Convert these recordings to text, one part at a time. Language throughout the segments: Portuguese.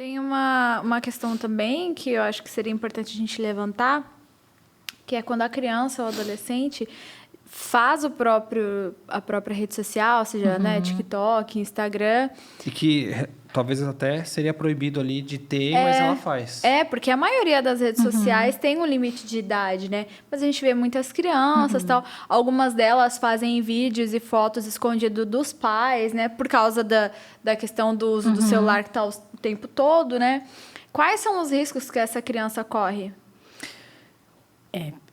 Tem uma questão também que eu acho que seria importante a gente levantar, que é quando a criança ou adolescente faz a própria rede social, seja, né, TikTok, Instagram. E que talvez até seria proibido ali de ter, mas ela faz. Porque a maioria das redes sociais tem um limite de idade, né? Mas a gente vê muitas crianças, tal. Algumas delas fazem vídeos e fotos escondidos dos pais, né? Por causa da questão do uso do celular que tá o tempo todo, né? Quais são os riscos que essa criança corre?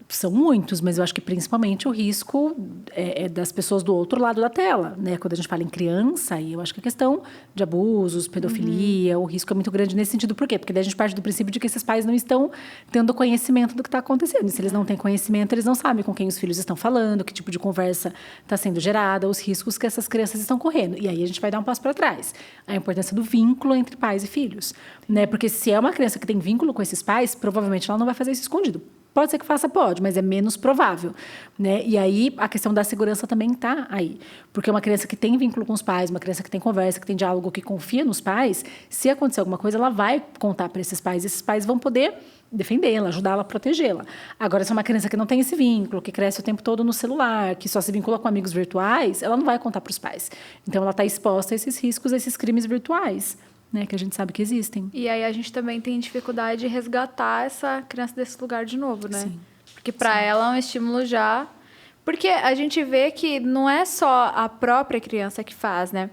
São muitos, mas eu acho que principalmente o risco é das pessoas do outro lado da tela, né? Quando a gente fala em criança, aí eu acho que a questão de abusos, pedofilia, o risco é muito grande nesse sentido. Por quê? Porque daí a gente parte do princípio de que esses pais não estão tendo conhecimento do que está acontecendo. E se eles não têm conhecimento, eles não sabem com quem os filhos estão falando, que tipo de conversa está sendo gerada, os riscos que essas crianças estão correndo. E aí a gente vai dar um passo para trás. A importância do vínculo entre pais e filhos, né? Porque se é uma criança que tem vínculo com esses pais, provavelmente ela não vai fazer isso escondido. Pode ser que faça, pode, mas é menos provável, né? E aí, a questão da segurança também está aí. Porque uma criança que tem vínculo com os pais, uma criança que tem conversa, que tem diálogo, que confia nos pais, se acontecer alguma coisa, ela vai contar para esses pais. Esses pais vão poder defendê-la, ajudá-la a protegê-la. Agora, se é uma criança que não tem esse vínculo, que cresce o tempo todo no celular, que só se vincula com amigos virtuais, ela não vai contar para os pais. Então, ela está exposta a esses riscos, a esses crimes virtuais, né, que a gente sabe que existem. E aí a gente também tem dificuldade de resgatar essa criança desse lugar de novo, né? Sim. Porque para ela é um estímulo já... Porque a gente vê que não é só a própria criança que faz, né?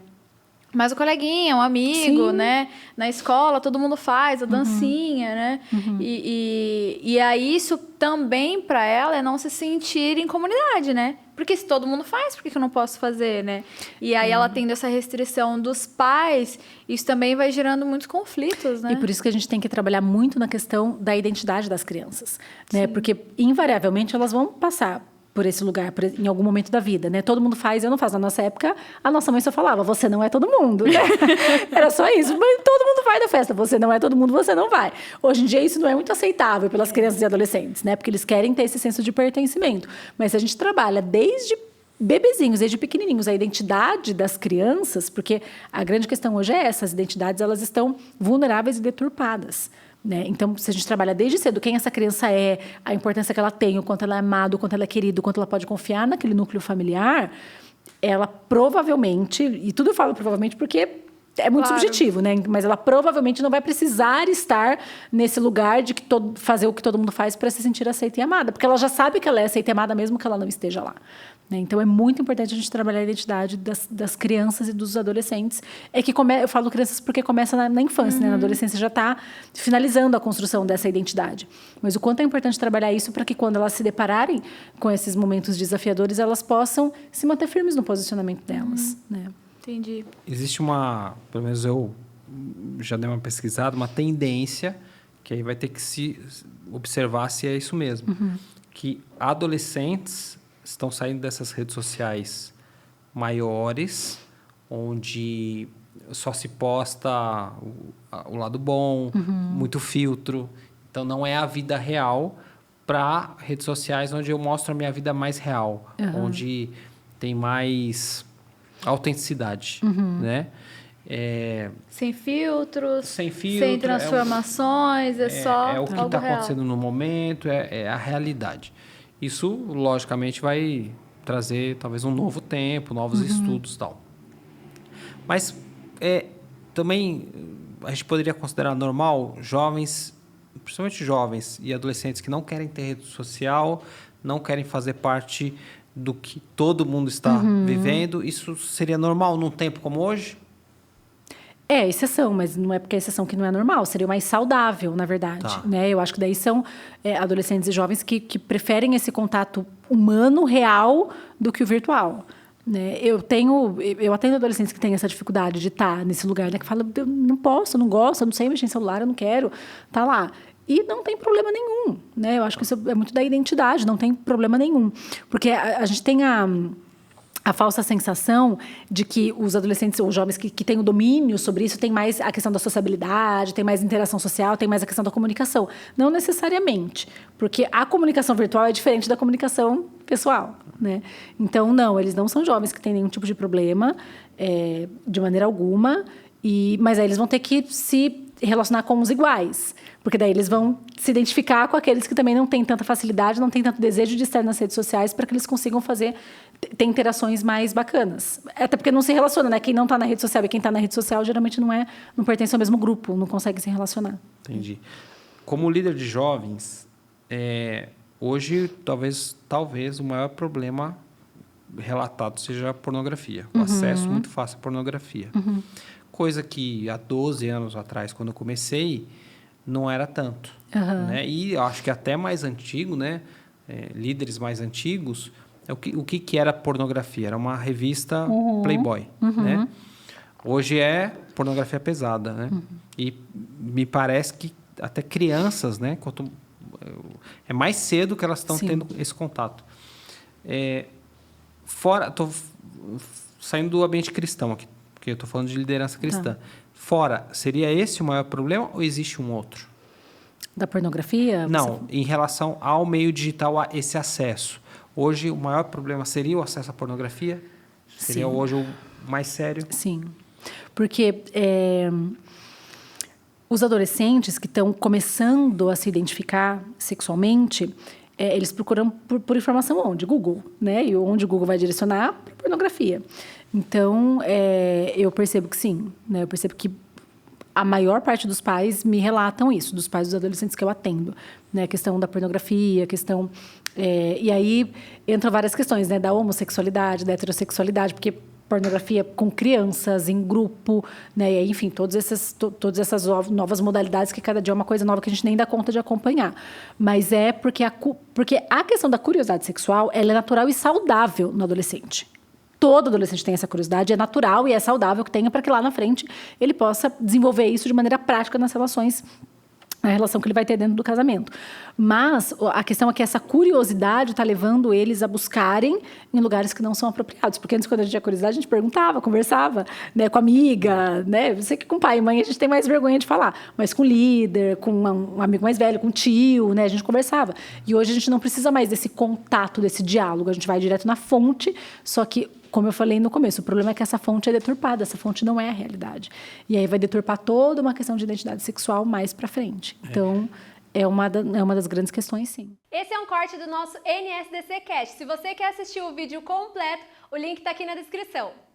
Mas o coleguinha, um amigo, né? Na escola, todo mundo faz a dancinha, né? E aí isso também, para ela, é não se sentir em comunidade, né? Porque se todo mundo faz, por que eu não posso fazer, né? E aí ela tendo essa restrição dos pais, isso também vai gerando muitos conflitos, né? E por isso que a gente tem que trabalhar muito na questão da identidade das crianças, né? Porque, invariavelmente, elas vão passar por esse lugar, em algum momento da vida, né? Todo mundo faz, eu não faço. Na nossa época, a nossa mãe só falava, você não é todo mundo, né? Era só isso. Mas todo mundo vai na festa, você não é todo mundo, você não vai. Hoje em dia, isso não é muito aceitável pelas crianças e adolescentes, né? Porque eles querem ter esse senso de pertencimento. Mas se a gente trabalha desde bebezinhos, desde pequenininhos, a identidade das crianças, porque a grande questão hoje é essa, as identidades, elas estão vulneráveis e deturpadas, né? Então, se a gente trabalha desde cedo quem essa criança é, a importância que ela tem, o quanto ela é amada, o quanto ela é querida, o quanto ela pode confiar naquele núcleo familiar, ela provavelmente, e tudo eu falo provavelmente porque é muito subjetivo, né? Mas ela provavelmente não vai precisar estar nesse lugar de fazer o que todo mundo faz para se sentir aceita e amada, porque ela já sabe que ela é aceita e amada mesmo que ela não esteja lá, né? Então, é muito importante a gente trabalhar a identidade das crianças e dos adolescentes. Eu falo crianças porque começa na infância, né? Na adolescência já está finalizando a construção dessa identidade. Mas o quanto é importante trabalhar isso para que quando elas se depararem com esses momentos desafiadores, elas possam se manter firmes no posicionamento delas, né? Entendi. Existe pelo menos eu já dei uma pesquisada, uma tendência, que aí vai ter que se observar se é isso mesmo, que adolescentes estão saindo dessas redes sociais maiores, onde só se posta o lado bom, muito filtro. Então, não é a vida real, para redes sociais onde eu mostro a minha vida mais real, onde tem mais autenticidade, né? Sem filtros, sem transformações, só o que está acontecendo no momento, é a realidade. Isso, logicamente, vai trazer talvez um novo tempo, novos estudos e tal. Mas também a gente poderia considerar normal jovens, principalmente jovens e adolescentes que não querem ter rede social, não querem fazer parte do que todo mundo está vivendo. Isso seria normal num tempo como hoje? É exceção, mas não é porque é exceção que não é normal. Seria o mais saudável, na verdade. Né? Eu acho que daí são adolescentes e jovens que preferem esse contato humano, real, do que o virtual. Né? Eu atendo adolescentes que têm essa dificuldade de estar nesse lugar, né? Que falam, eu não posso, eu não gosto, eu não sei mexer em celular, eu não quero estar lá. E não tem problema nenhum, né? Eu acho que isso é muito da identidade, não tem problema nenhum. Porque a gente tem a falsa sensação de que os adolescentes ou jovens que têm o domínio sobre isso têm mais a questão da sociabilidade, têm mais interação social, têm mais a questão da comunicação. Não necessariamente, porque a comunicação virtual é diferente da comunicação pessoal, né? Então, não, eles não são jovens que têm nenhum tipo de problema, de maneira alguma, mas aí eles vão ter que se relacionar com os iguais. Porque daí eles vão se identificar com aqueles que também não têm tanta facilidade, não têm tanto desejo de estar nas redes sociais para que eles consigam ter interações mais bacanas. Até porque não se relaciona, né? Quem não está na rede social e quem está na rede social geralmente não pertence ao mesmo grupo, não consegue se relacionar. Entendi. Como líder de jovens, hoje talvez o maior problema relatado seja a pornografia. O acesso muito fácil à pornografia. Coisa que há 12 anos atrás, quando eu comecei, não era tanto. Né? E eu acho que até mais antigo, né? Líderes mais antigos, o que era pornografia? Era uma revista Playboy. Né? Hoje é pornografia pesada. Né? E me parece que até crianças, né? É mais cedo que elas estão tendo esse contato. Estou saindo do ambiente cristão aqui, porque eu estou falando de liderança cristã. Fora, seria esse o maior problema ou existe um outro? Da pornografia? Não, em relação ao meio digital, a esse acesso. Hoje, o maior problema seria o acesso à pornografia? Seria hoje o mais sério? Sim, porque os adolescentes que estão começando a se identificar sexualmente, eles procuram por informação onde? Google, né? E onde o Google vai direcionar? Para pornografia. Então, eu percebo que sim, né? Eu percebo que a maior parte dos pais me relatam isso, dos pais dos adolescentes que eu atendo, né? A questão da pornografia, a questão... e aí entram várias questões, né? Da homossexualidade, da heterossexualidade, porque pornografia com crianças, em grupo, né? E aí, enfim, todas essas novas modalidades que cada dia é uma coisa nova que a gente nem dá conta de acompanhar. Mas porque a questão da curiosidade sexual, ela é natural e saudável no adolescente. Todo adolescente tem essa curiosidade, é natural e é saudável que tenha para que lá na frente ele possa desenvolver isso de maneira prática nas relações, na relação que ele vai ter dentro do casamento. Mas a questão é que essa curiosidade está levando eles a buscarem em lugares que não são apropriados. Porque antes, quando a gente tinha curiosidade, a gente perguntava, conversava, né, com a amiga, né? Eu sei que com pai e mãe a gente tem mais vergonha de falar, mas com o líder, com um amigo mais velho, com o tio, né? A gente conversava. E hoje a gente não precisa mais desse contato, desse diálogo. A gente vai direto na fonte, só que, como eu falei no começo, o problema é que essa fonte é deturpada, essa fonte não é a realidade. E aí vai deturpar toda uma questão de identidade sexual mais para frente. Então, é uma das grandes questões, sim. Esse é um corte do nosso NSDC Cast. Se você quer assistir o vídeo completo, o link está aqui na descrição.